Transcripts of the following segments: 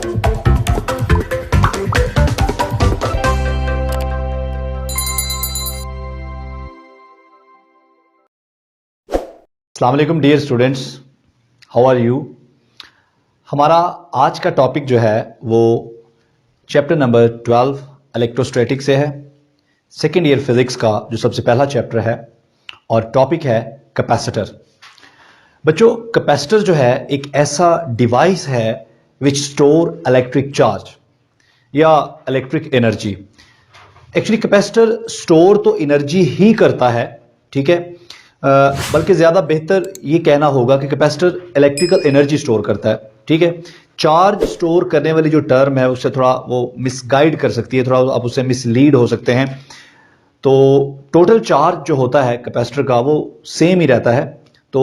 अस्सलाम वालेकुम dear students, how are you. हमारा आज का टॉपिक जो है वो चैप्टर नंबर 12 इलेक्ट्रोस्टैटिक से है, सेकेंड ईयर फिजिक्स का जो सबसे पहला चैप्टर है, और टॉपिक है कैपेसिटर। बच्चों, कैपेसिटर जो है एक ऐसा डिवाइस है विच स्टोर इलेक्ट्रिक चार्ज या electric energy. Actually capacitor store तो एनर्जी ही करता है, ठीक है, बल्कि ज़्यादा बेहतर ये कहना होगा कि कैपेसिटर इलेक्ट्रिकल एनर्जी स्टोर करता है, ठीक है। चार्ज स्टोर करने वाली जो टर्म है उससे थोड़ा वो मिसगाइड कर सकती है, थोड़ा आप उससे मिसलीड हो सकते हैं। तो टोटल चार्ज जो होता है कैपेसिटर का वो सेम ही रहता है। तो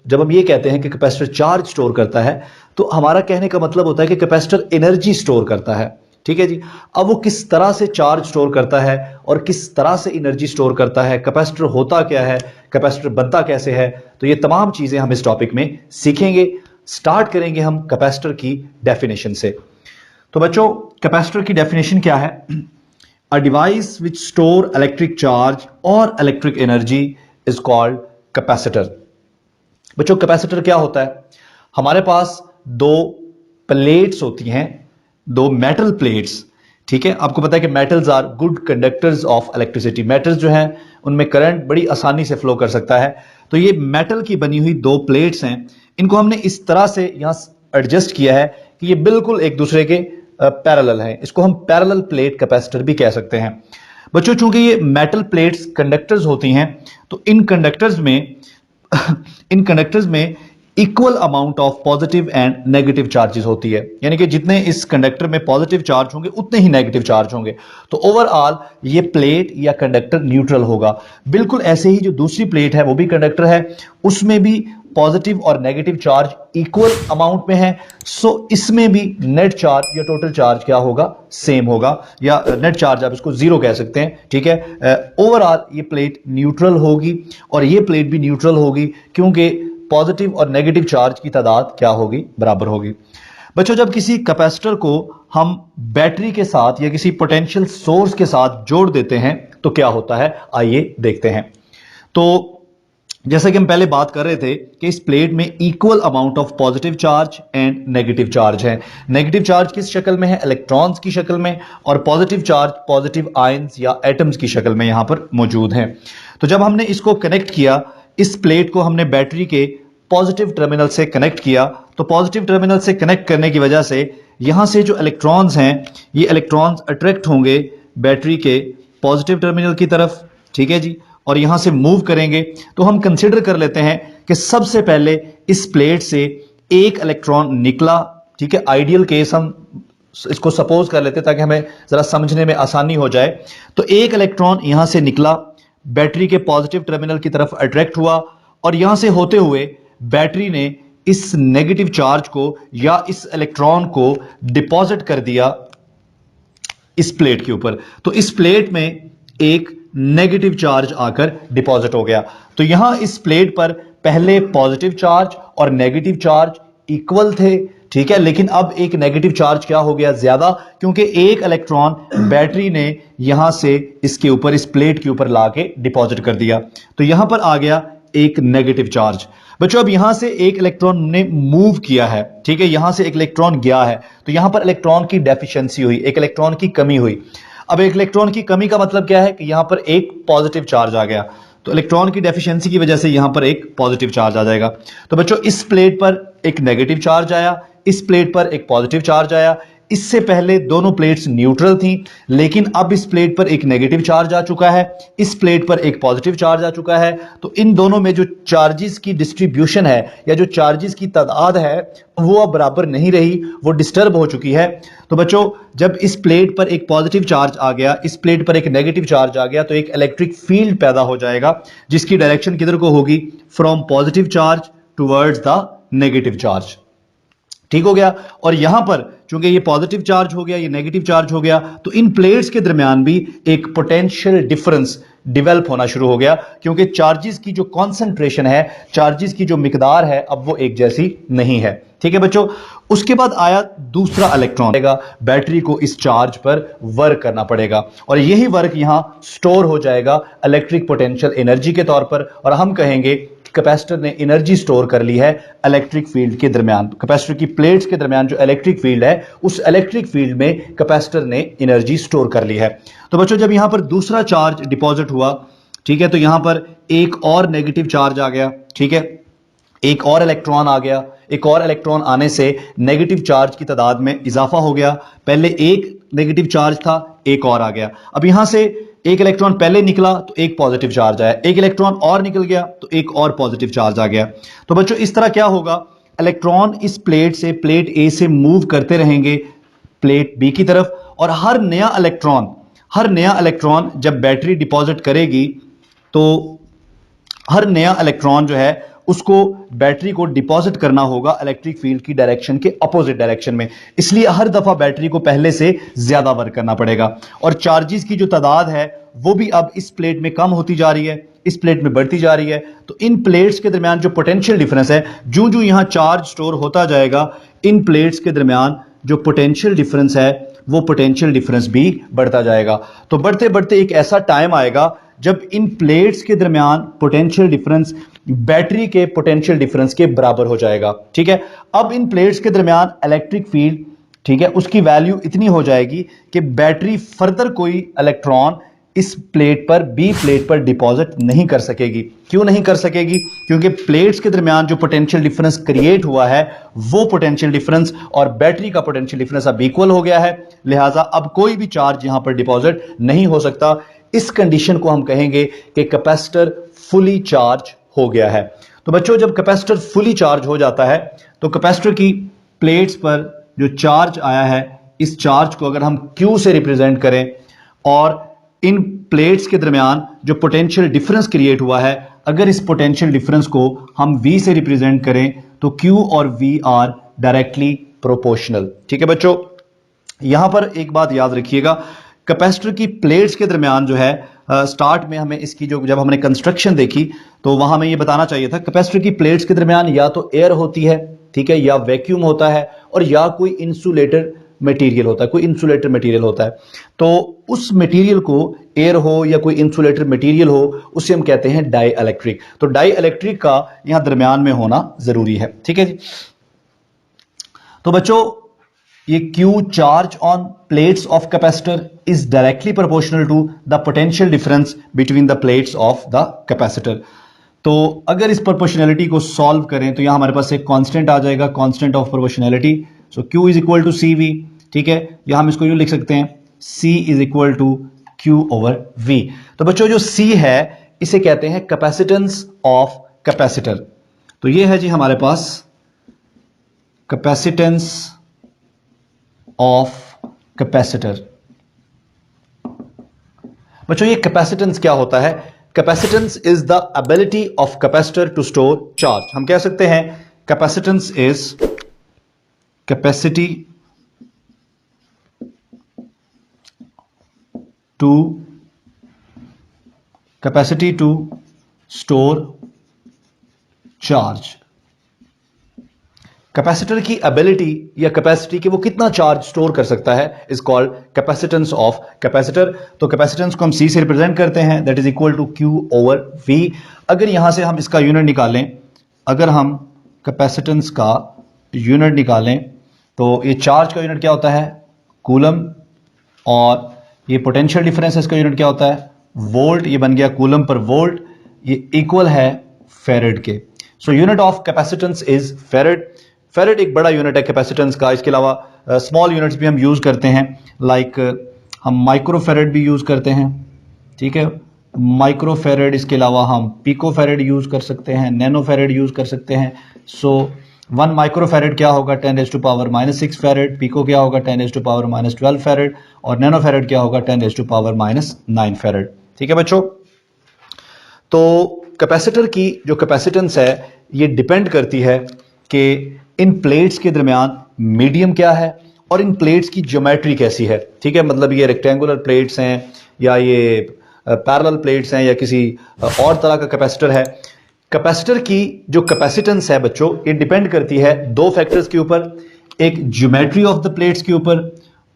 जब हम ये कहते हैं कि कैपेसिटर चार्ज स्टोर करता है तो हमारा कहने का मतलब होता है कि कैपेसिटर एनर्जी स्टोर करता है, ठीक है जी। अब वो किस तरह से चार्ज स्टोर करता है और किस तरह से एनर्जी स्टोर करता है, कैपेसिटर होता क्या है, कैपेसिटर बनता कैसे है, तो ये तमाम चीजें हम इस टॉपिक में सीखेंगे। स्टार्ट करेंगे हम कैपेसिटर की डेफिनेशन से। तो बच्चों, कैपेसिटर की डेफिनेशन क्या है? A device which store electric charge और electric energy is called capacitor. बच्चों, कैपेसिटर क्या होता है? हमारे पास दो प्लेट्स होती हैं, दो मेटल प्लेट्स, ठीक है। आपको पता है कि metals are good conductors of electricity. Metals जो हैं उनमें करंट बड़ी आसानी से फ्लो कर सकता है। तो ये मेटल की बनी हुई दो प्लेट्स हैं, इनको हमने इस तरह से यहां एडजस्ट किया है कि ये बिल्कुल एक दूसरे के पैरेलल है। इसको हम पैरेलल प्लेट कैपेसिटर भी कह सकते हैं। बच्चों, चूंकि ये मेटल प्लेट्स कंडक्टर्स होती हैं तो इन कंडक्टर्स में equal amount of positive and negative charges होती है, यानी कि जितने इस कंडक्टर में पॉजिटिव चार्ज होंगे उतने ही नेगेटिव चार्ज होंगे। तो ओवरऑल ये प्लेट या कंडक्टर न्यूट्रल होगा। बिल्कुल ऐसे ही जो दूसरी प्लेट है वो भी कंडक्टर है, उसमें भी पॉजिटिव और नेगेटिव चार्ज इक्वल अमाउंट में है। सो इसमें भी नेट चार्ज या टोटल चार्ज क्या होगा? सेम होगा, या नेट चार्ज आप इसको जीरो कह सकते हैं, ठीक है। ओवरऑल ये प्लेट न्यूट्रल होगी और ये प्लेट भी न्यूट्रल होगी क्योंकि पॉजिटिव और नेगेटिव चार्ज की तादाद क्या होगी? बराबर होगी। बच्चों, जब किसी कैपेसिटर को हम बैटरी के साथ या किसी पोटेंशियल सोर्स के साथ जोड़ देते हैं तो क्या होता है, आइए देखते हैं। तो जैसा कि हम पहले बात कर रहे थे कि इस प्लेट में equal amount of positive charge and negative charge है। नेगेटिव चार्ज किस शक्ल में है? इलेक्ट्रॉन्स की शक्ल में, और पॉजिटिव चार्ज पॉजिटिव आयंस या एटम्स की शक्ल में यहां पर मौजूद हैं। तो जब हमने इसको कनेक्ट किया, इस प्लेट को हमने बैटरी के पॉजिटिव टर्मिनल से कनेक्ट किया, तो पॉजिटिव टर्मिनल से कनेक्ट करने की वजह से यहां से जो इलेक्ट्रॉन्स हैं ये इलेक्ट्रॉन्स अट्रैक्ट होंगे बैटरी के पॉजिटिव टर्मिनल की तरफ, ठीक है जी, और यहां से मूव करेंगे। तो हम कंसिडर कर लेते हैं कि सबसे पहले इस प्लेट से एक इलेक्ट्रॉन निकला, ठीक है। आइडियल केस हम इसको सपोज कर लेते हैं ताकि हमें जरा समझने में आसानी हो जाए। तो एक इलेक्ट्रॉन यहां से निकला, बैटरी के पॉजिटिव टर्मिनल की तरफ अट्रैक्ट हुआ, और यहां से होते हुए बैटरी ने इस नेगेटिव चार्ज को या इस इलेक्ट्रॉन को डिपॉजिट कर दिया इस प्लेट के ऊपर। तो इस प्लेट में एक नेगेटिव चार्ज आकर डिपॉजिट हो गया। तो यहां इस प्लेट पर पहले पॉजिटिव चार्ज और नेगेटिव चार्ज इक्वल थे, ठीक है, लेकिन अब एक नेगेटिव चार्ज क्या हो गया? ज्यादा, क्योंकि एक इलेक्ट्रॉन बैटरी ने यहां से इसके ऊपर, इस प्लेट के ऊपर लाके डिपॉजिट कर दिया। तो यहां पर आ गया एक नेगेटिव चार्ज। बच्चों, अब यहां से एक इलेक्ट्रॉन ने मूव किया है, ठीक है, यहां से एक इलेक्ट्रॉन गया है, तो यहां पर इलेक्ट्रॉन की डेफिशिएंसी हुई, एक इलेक्ट्रॉन की कमी हुई। अब एक इलेक्ट्रॉन की कमी का मतलब क्या है कि यहां पर एक पॉजिटिव चार्ज आ गया, तो इलेक्ट्रॉन की डेफिशिएंसी की वजह से यहां पर एक पॉजिटिव चार्ज आ जाएगा। तो बच्चों, इस प्लेट पर एक नेगेटिव चार्ज आया, इस प्लेट पर एक पॉजिटिव चार्ज आया। इससे पहले दोनों प्लेट्स न्यूट्रल थी, लेकिन अब इस प्लेट पर एक नेगेटिव चार्ज आ चुका है, इस प्लेट पर एक पॉजिटिव चार्ज आ चुका है। तो इन दोनों में जो चार्जेस की डिस्ट्रीब्यूशन है या जो चार्जेस की तादाद है वो अब बराबर नहीं रही, वो डिस्टर्ब हो चुकी है। तो बच्चों, जब इस प्लेट पर एक पॉजिटिव चार्ज आ गया, इस प्लेट पर एक नेगेटिव चार्ज आ गया, तो एक इलेक्ट्रिक फील्ड पैदा हो जाएगा जिसकी डायरेक्शन किधर को होगी? From positive charge towards the negative charge, ठीक हो गया। और यहां पर चूंकि ये पॉजिटिव चार्ज हो गया, ये नेगेटिव चार्ज हो गया, तो इन प्लेट्स के दरमियान भी एक पोटेंशियल डिफरेंस डेवलप होना शुरू हो गया, क्योंकि चार्जेस की जो कॉन्सेंट्रेशन है, चार्जेस की जो मिकदार है, अब वो एक जैसी नहीं है, ठीक है बच्चों। उसके बाद आया दूसरा इलेक्ट्रॉन, बैटरी को इस चार्ज पर वर्क करना पड़ेगा और यही वर्क यहां स्टोर हो जाएगा इलेक्ट्रिक पोटेंशियल एनर्जी के तौर पर, और हम कहेंगे कैपेसिटर ने एनर्जी स्टोर कर ली है इलेक्ट्रिक फील्ड के दरमियान। कैपेसिटर की प्लेट्स के दरमियान जो इलेक्ट्रिक फील्ड है, उस इलेक्ट्रिक फील्ड में कैपेसिटर ने एनर्जी स्टोर कर ली है। तो बच्चों, जब यहां पर दूसरा चार्ज डिपॉजिट हुआ, ठीक है, तो यहां पर एक और नेगेटिव चार्ज आ गया, ठीक है, एक और इलेक्ट्रॉन आ गया। एक और इलेक्ट्रॉन आने से नेगेटिव चार्ज की तादाद में इजाफा हो गया। पहले एक नेगेटिव चार्ज था, एक और आ गया। अब यहां से एक इलेक्ट्रॉन पहले निकला तो एक पॉजिटिव चार्ज आया, एक इलेक्ट्रॉन और निकल गया तो एक और पॉजिटिव चार्ज आ गया। तो बच्चों, इस तरह क्या होगा, इलेक्ट्रॉन इस प्लेट से, प्लेट ए से मूव करते रहेंगे प्लेट बी की तरफ, और हर नया इलेक्ट्रॉन जब बैटरी डिपॉजिट करेगी तो हर नया इलेक्ट्रॉन जो है उसको बैटरी को डिपॉजिट करना होगा इलेक्ट्रिक फील्ड की डायरेक्शन के अपोजिट डायरेक्शन में। इसलिए हर दफा बैटरी को पहले से ज्यादा वर्क करना पड़ेगा, और चार्जेस की जो तादाद है वो भी अब इस प्लेट में कम होती जा रही है, इस प्लेट में बढ़ती जा रही है। तो इन प्लेट्स के दरमियान जो पोटेंशियल डिफरेंस है, जो जो यहां चार्ज स्टोर होता जाएगा, इन प्लेट्स के दरमियान जो पोटेंशियल डिफरेंस है वो पोटेंशियल डिफरेंस भी बढ़ता जाएगा। तो बढ़ते बढ़ते एक ऐसा टाइम आएगा जब इन प्लेट्स के दरमियान पोटेंशियल डिफरेंस बैटरी के पोटेंशियल डिफरेंस के बराबर हो जाएगा, ठीक है। अब इन प्लेट्स के दरमियान इलेक्ट्रिक फील्ड, ठीक है, उसकी वैल्यू इतनी हो जाएगी कि बैटरी फर्दर कोई इलेक्ट्रॉन इस प्लेट पर, बी प्लेट पर डिपॉजिट नहीं कर सकेगी। क्यों नहीं कर सकेगी? क्योंकि प्लेट्स के दरमियान जो पोटेंशियल डिफरेंस क्रिएट हुआ है वो पोटेंशियल डिफरेंस और बैटरी का पोटेंशियल डिफरेंस अब इक्वल हो गया है, लिहाजा अब कोई भी चार्ज यहां पर डिपॉजिट नहीं हो सकता। इस कंडीशन को हम कहेंगे कि कैपेसिटर फुली चार्ज हो गया है। तो बच्चों, जब कैपेसिटर फुली चार्ज हो जाता है तो कैपेसिटर की प्लेट्स पर जो चार्ज आया है, इस चार्ज को अगर हम Q से रिप्रेजेंट करें और इन प्लेट्स के दरमियान जो पोटेंशियल डिफरेंस क्रिएट हुआ है, अगर इस पोटेंशियल डिफरेंस को हम V से रिप्रेजेंट करें तो Q और V आर डायरेक्टली प्रोपोर्शनल, ठीक है बच्चों। यहां पर एक बात याद रखिएगा, कैपेसिटर की प्लेट्स के दरमियान जो है, स्टार्ट में हमें इसकी जो जब हमने कंस्ट्रक्शन देखी तो वहां हमें ये बताना चाहिए था, कैपेसिटर की प्लेट्स के दरमियान या तो एयर होती है, ठीक है, या वैक्यूम होता है, और या कोई इंसुलेटर मटेरियल होता है, कोई इंसुलेटर मटेरियल होता है। तो उस मटेरियल को, एयर हो या कोई इंसुलेटर मटेरियल हो, उसे हम कहते हैं डाई इलेक्ट्रिक। तो डाई इलेक्ट्रिक का यहां दरमियान में होना जरूरी है, ठीक है जी। तो बच्चों, ये Q charge on plates of capacitor is directly proportional to the potential difference between the plates of the capacitor. तो अगर इस प्रोपोर्शनैलिटी को सॉल्व करें तो यहां हमारे पास एक कांस्टेंट आ जाएगा, constant of proportionality. So Q is equal to CV, ठीक है, यहां हम इसको यूं लिख सकते हैं, C is equal to Q over V। तो बच्चों, जो C है इसे कहते हैं कैपेसिटेंस ऑफ कैपेसिटर। तो ये है जी हमारे पास कैपेसिटेंस ऑफ कैपेसिटर। बच्चों, ये कैपेसिटेंस क्या होता है? Capacitance is the ability of capacitor to store charge. हम कह सकते हैं capacitance is capacity to store charge. Capacitor की एबिलिटी या कैपेसिटी कि वो कितना चार्ज स्टोर कर सकता है is called capacitance of capacitor. तो कैपेसिटेंस को हम C से रिप्रेजेंट करते हैं, that is equal to Q over V। अगर यहां से हम इसका यूनिट निकालें, अगर हम कैपेसिटेंस का यूनिट निकालें तो ये चार्ज का यूनिट क्या होता है? कूलम, और ये पोटेंशियल डिफरेंस है, इसका यूनिट क्या होता है? वोल्ट। ये बन गया कूलम पर वोल्ट, ये इक्वल है फेरेड के। So unit of capacitance is farad. Farad एक बड़ा यूनिट है कैपेसिटेंस का। इसके अलावा स्मॉल यूनिट्स भी हम यूज करते हैं, लाइक हम माइक्रोफेरेड भी यूज करते हैं, ठीक है, माइक्रोफेरेड। इसके अलावा हम पिकोफेरेड यूज कर सकते हैं, नैनोफेरेड यूज कर सकते हैं। सो 1 माइक्रोफेरेड क्या होगा? 10⁻⁻⁶ फेरेड। पिको क्या होगा? 10⁻⁻12 फेरेड। और नैनोफेरेड क्या होगा? 10⁻⁹ फेरेड, ठीक है बच्चों। तो कैपेसिटर की जो कैपेसिटेंस है ये डिपेंड करती है कि इन प्लेट्स के दरमियान मीडियम क्या है और इन प्लेट्स की ज्योमेट्री कैसी है, ठीक है। मतलब ये रेक्टेंगुलर प्लेट्स हैं या ये पैरेलल प्लेट्स हैं या किसी और तरह का कैपेसिटर है। कैपेसिटर की जो कैपेसिटेंस है बच्चों, ये डिपेंड करती है दो फैक्टर्स के ऊपर। एक ज्योमेट्री ऑफ द प्लेट्स के ऊपर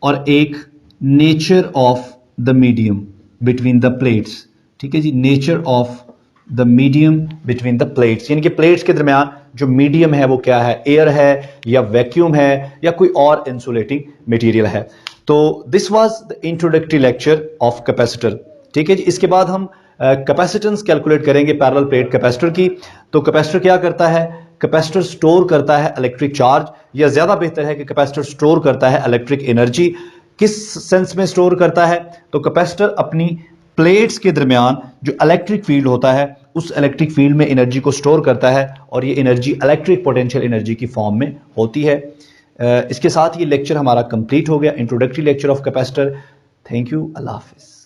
और एक nature of the medium between the plates. ठीक है जी, nature of the medium between the plates, यानी कि प्लेट्स के दरमियान जो मीडियम है वो क्या है, एयर है या वैक्यूम है या कोई और इंसुलेटिंग मटेरियल है। तो this was the introductory lecture of capacitor. ठीक है जी, इसके बाद हम कैपेसिटेंस कैलकुलेट करेंगे पैरेलल प्लेट कैपेसिटर की। तो कैपेसिटर क्या करता है, कैपेसिटर स्टोर करता है इलेक्ट्रिक चार्ज, या ज्यादा बेहतर है कि कैपेसिटर स्टोर करता है इलेक्ट्रिक एनर्जी। किस सेंस में स्टोर करता है, तो कैपेसिटर अपनी प्लेट्स के दरमियान जो इलेक्ट्रिक फील्ड होता है उस इलेक्ट्रिक फील्ड में एनर्जी को स्टोर करता है, और ये एनर्जी इलेक्ट्रिक पोटेंशियल एनर्जी की फॉर्म में होती है। इसके साथ ये लेक्चर हमारा कंप्लीट हो गया, introductory lecture of capacitor. Thank you, Allah Hafiz.